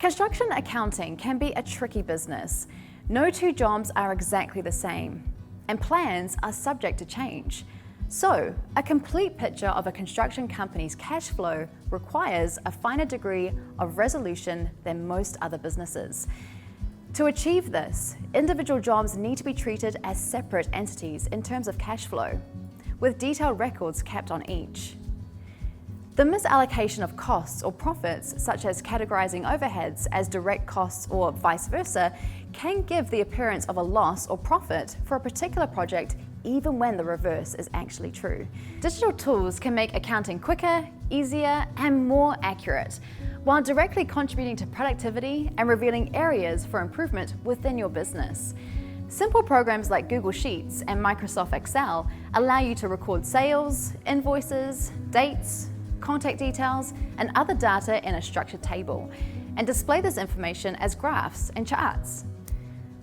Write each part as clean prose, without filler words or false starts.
Construction accounting can be a tricky business. No two jobs are exactly the same, and plans are subject to change. So, a complete picture of a construction company's cash flow requires a finer degree of resolution than most other businesses. To achieve this, individual jobs need to be treated as separate entities in terms of cash flow, with detailed records kept on each. The misallocation of costs or profits, such as categorizing overheads as direct costs or vice versa, can give the appearance of a loss or profit for a particular project even when the reverse is actually true. Digital tools can make accounting quicker, easier, and more accurate, while directly contributing to productivity and revealing areas for improvement within your business. Simple programs like Google Sheets and Microsoft Excel allow you to record sales, invoices, dates, contact details, and other data in a structured table, and display this information as graphs and charts.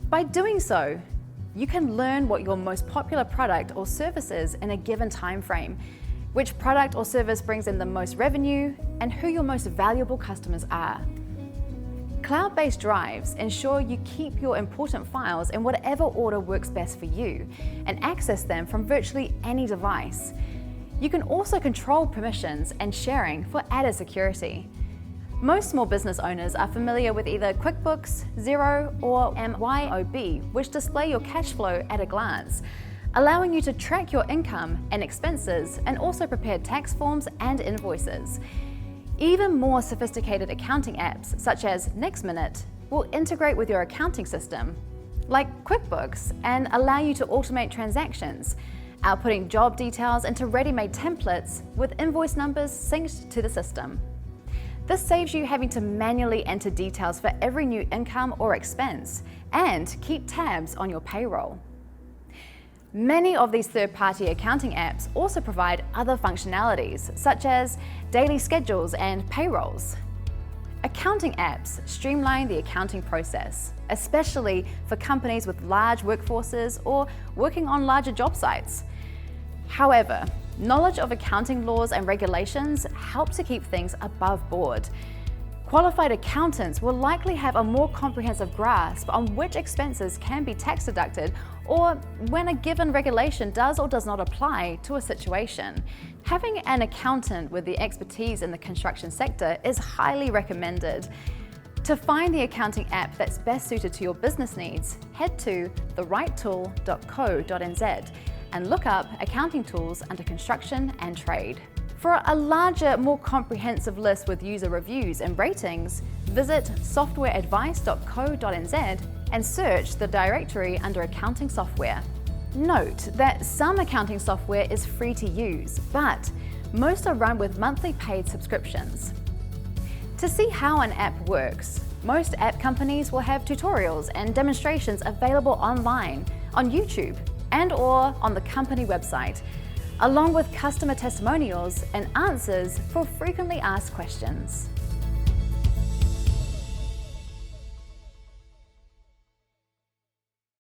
By doing so, you can learn what your most popular product or service is in a given time frame, which product or service brings in the most revenue, and who your most valuable customers are. Cloud-based drives ensure you keep your important files in whatever order works best for you and access them from virtually any device. You can also control permissions and sharing for added security. Most small business owners are familiar with either QuickBooks, Xero, or MYOB, which display your cash flow at a glance, allowing you to track your income and expenses and also prepare tax forms and invoices. Even more sophisticated accounting apps, such as NextMinute, will integrate with your accounting system, like QuickBooks, and allow you to automate transactions, outputting job details into ready-made templates with invoice numbers synced to the system. This saves you having to manually enter details for every new income or expense and keep tabs on your payroll. Many of these third-party accounting apps also provide other functionalities, such as daily schedules and payrolls. Accounting apps streamline the accounting process, especially for companies with large workforces or working on larger job sites. However, knowledge of accounting laws and regulations help to keep things above board. Qualified accountants will likely have a more comprehensive grasp on which expenses can be tax deducted or when a given regulation does or does not apply to a situation. Having an accountant with the expertise in the construction sector is highly recommended. To find the accounting app that's best suited to your business needs, head to therightool.co.nz and look up accounting tools under construction and trade. For a larger, more comprehensive list with user reviews and ratings, visit softwareadvice.co.nz and search the directory under accounting software. Note that some accounting software is free to use, but most are run with monthly paid subscriptions. To see how an app works, most app companies will have tutorials and demonstrations available online, on YouTube, and/or on the company website, along with customer testimonials and answers for frequently asked questions.